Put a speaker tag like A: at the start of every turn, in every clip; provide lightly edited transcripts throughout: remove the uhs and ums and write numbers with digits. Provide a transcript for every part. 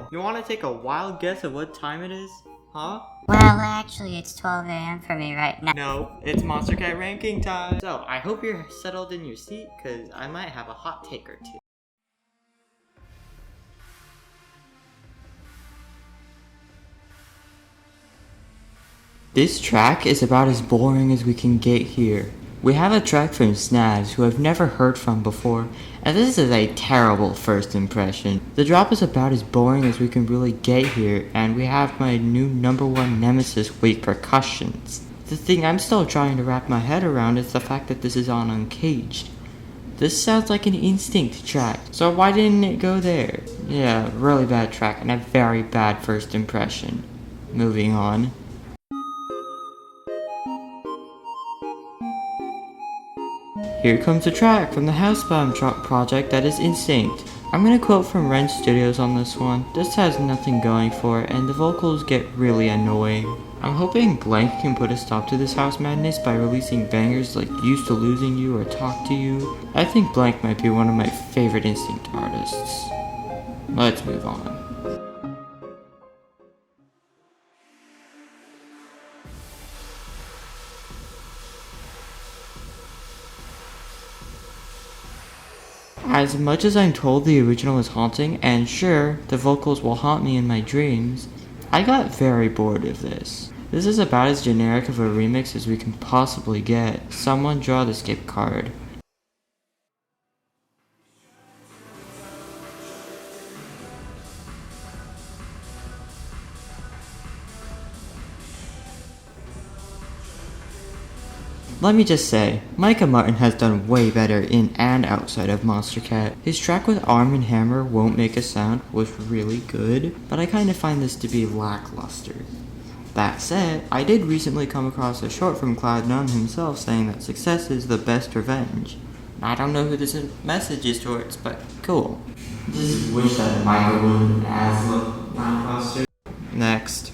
A: know. You wanna take a wild guess of what time it is? Huh?
B: Well, actually, it's 12 a.m. for me right now.
A: No, it's Monstercat ranking time. So, I hope you're settled in your seat, cause I might have a hot take or two. This track is about as boring as we can get here. We have a track from Snavs, who I've never heard from before, and this is a terrible first impression. The drop is about as boring as we can really get here, and we have my new #1 nemesis with percussions. The thing I'm still trying to wrap my head around is the fact that this is on Uncaged. This sounds like an Instinct track, so why didn't it go there? Yeah, really bad track and a very bad first impression. Moving on. Here comes a track from the Housebound project that is Instinct. I'm gonna quote from Ren Studios on this one. This has nothing going for it, and the vocals get really annoying. I'm hoping Blank can put a stop to this house madness by releasing bangers like Used to Losing You or Talk to You. I think Blank might be one of my favorite Instinct artists. Let's move on. As much as I'm told the original is haunting, and sure, the vocals will haunt me in my dreams, I got very bored of this. This is about as generic of a remix as we can possibly get. Someone draw the skip card. Let me just say, Micah Martin has done way better in and outside of Monstercat. His track with Armin Hammer, Won't Make a Sound, was really good, but I kind of find this to be lackluster. That said, I did recently come across a short from Cloud9 himself saying that success is the best revenge. I don't know who this message is towards, but cool. Just wish that Micah wouldn't as lackluster. Next.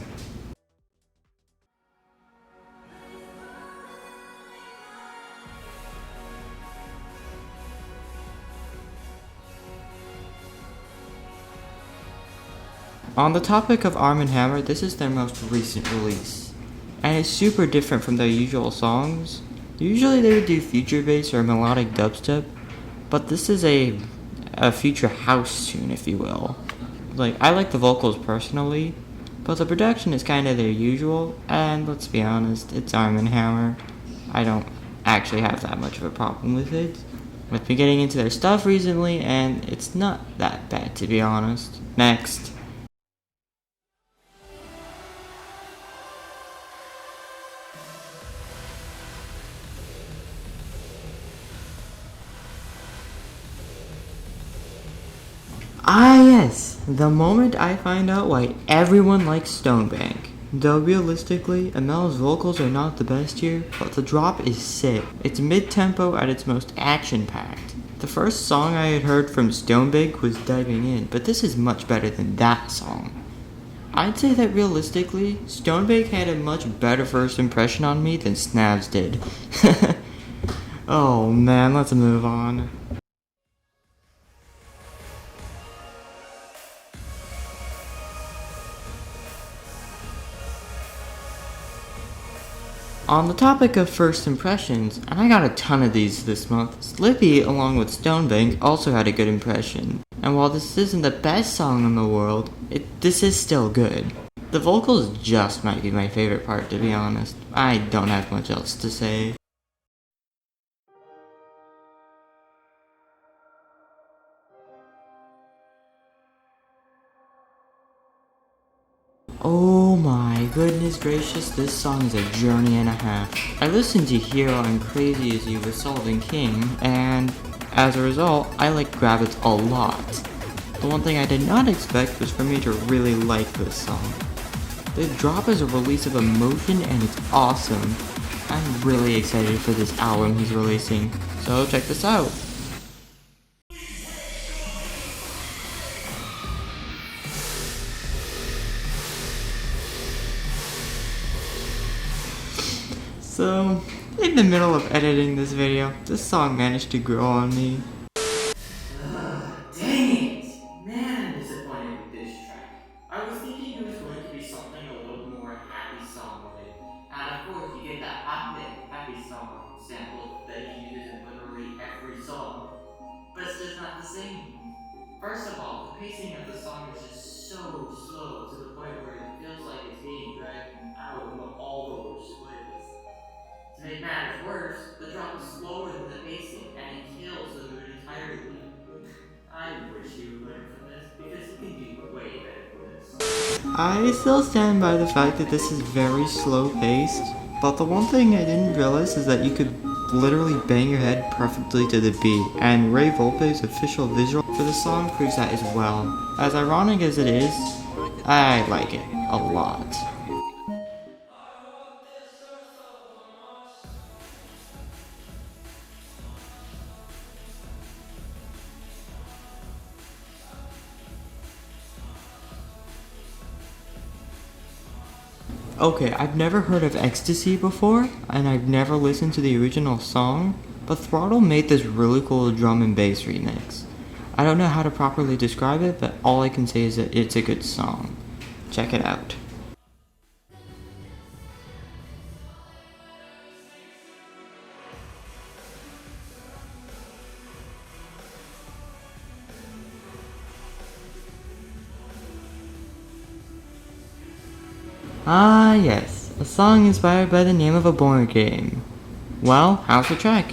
A: On the topic of Armin Hammer, this is their most recent release, and it's super different from their usual songs. Usually they would do future bass or melodic dubstep, but this is a future house tune, if you will. Like, I like the vocals personally, but the production is kind of their usual, and let's be honest, it's Armin Hammer. I don't actually have that much of a problem with it. I've been getting into their stuff recently, and it's not that bad, to be honest. Next. Ah yes, the moment I find out why everyone likes Stonebank. Though realistically, Amel's vocals are not the best here, but the drop is sick. It's mid-tempo at its most action-packed. The first song I had heard from Stonebank was Diving In, but this is much better than that song. I'd say that realistically, Stonebank had a much better first impression on me than Snavs did. Oh man, let's move on. On the topic of first impressions, and I got a ton of these this month, Slippy, along with Stonebank, also had a good impression. And while this isn't the best song in the world, this is still good. The vocals just might be my favorite part, to be honest. I don't have much else to say. Oh my goodness gracious, this song is a journey and a half. I listened to Hero and Crazy As You with Sullivan King, and as a result, I like Grabbits a lot. The one thing I did not expect was for me to really like this song. The drop is a release of emotion and it's awesome. I'm really excited for this album he's releasing, so check this out. So, in the middle of editing this video, this song managed to grow on me. Dang it! Man, I'm disappointed with this track. I was thinking it was going to be something a little more happy song-like. And of course, you get that happy song sample that he uses in literally every song. But it's just not the same. First of all, the pacing of the song is just so slow to the point where it feels like it's being dragged out in all the worst ways. To make matters worse, the drop is slower than the pacing, and it kills the mood entirely. I wish he would learn from this, because he can do way better than this. I still stand by the fact that this is very slow paced, but the one thing I didn't realize is that you could literally bang your head perfectly to the beat, and Ray Volpe's official visual for the song proves that as well. As ironic as it is, I like it a lot. Okay, I've never heard of Ecstasy before, and I've never listened to the original song, but Throttle made this really cool drum and bass remix. I don't know how to properly describe it, but all I can say is that it's a good song. Check it out. Ah yes, a song inspired by the name of a board game. Well, how's the track?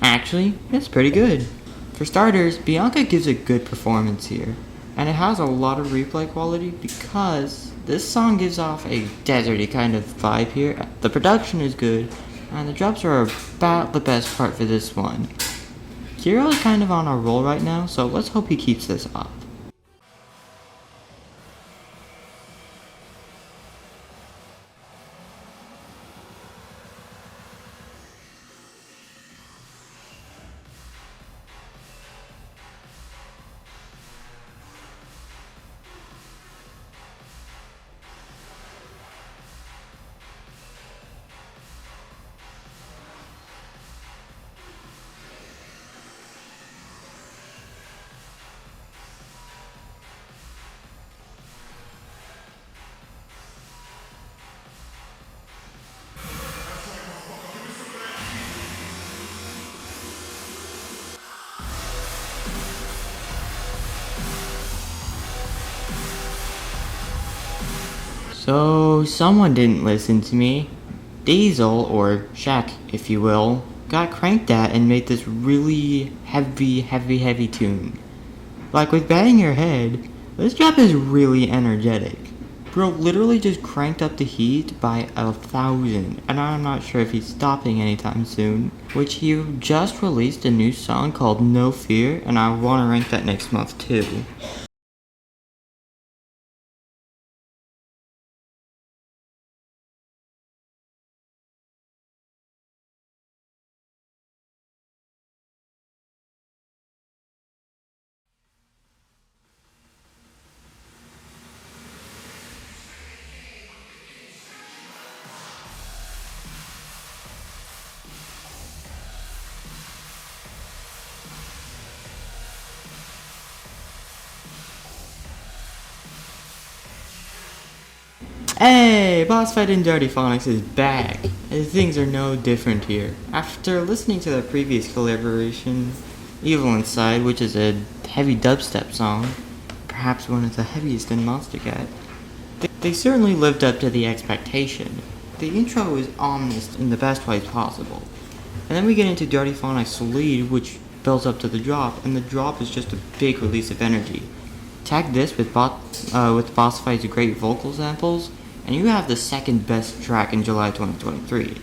A: Actually, it's pretty good. For starters, Bianca gives a good performance here, and it has a lot of replay quality because this song gives off a deserty kind of vibe here. The production is good, and the drops are about the best part for this one. Kiro is kind of on a roll right now, so let's hope he keeps this up. So, someone didn't listen to me. Diesel, or Shaq if you will, got cranked at and made this really heavy tune. Like with Bang Your Head, this drop is really energetic. Bro literally just cranked up the heat by 1,000, and I'm not sure if he's stopping anytime soon. Which he just released a new song called No Fear, and I want to rank that next month too. Hey, Bossfight and Dirtyphonics is back, and things are no different here. After listening to their previous collaboration, Evil Inside, which is a heavy dubstep song, perhaps one of the heaviest in Monstercat, they certainly lived up to the expectation. The intro is ominous in the best ways possible, and then we get into Dirtyphonics' lead, which builds up to the drop, and the drop is just a big release of energy. Tag this with Bossfight's great vocal samples, and you have the second best track in July 2023.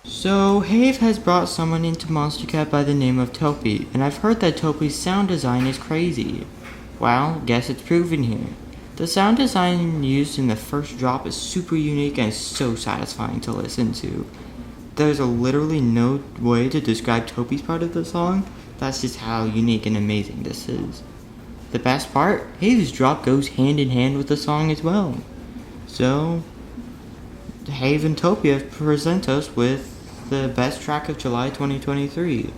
A: So, Hayve has brought someone into Monstercat by the name of Topi, and I've heard that Topi's sound design is crazy. Well, guess it's proven here. The sound design used in the first drop is super unique and so satisfying to listen to. There's literally no way to describe Topi's part of the song. That's just how unique and amazing this is. The best part, Hayve's drop goes hand in hand with the song as well. So, Hayve and Topi present us with the best track of July 2023.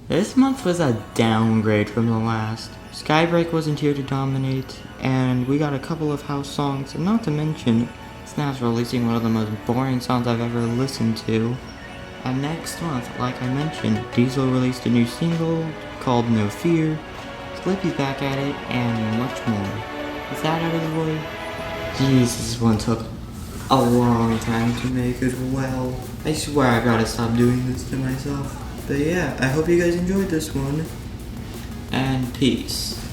A: This month was a downgrade from the last. Skybreak wasn't here to dominate, and we got a couple of house songs, and not to mention Snavs releasing one of the most boring songs I've ever listened to. And next month, like I mentioned, Diesel released a new single called No Fear, Slippy's back at it, and much more. Is that out of the way? Jeez, this one took a long time to make as well. I swear I gotta stop doing this to myself. But yeah, I hope you guys enjoyed this one. And peace.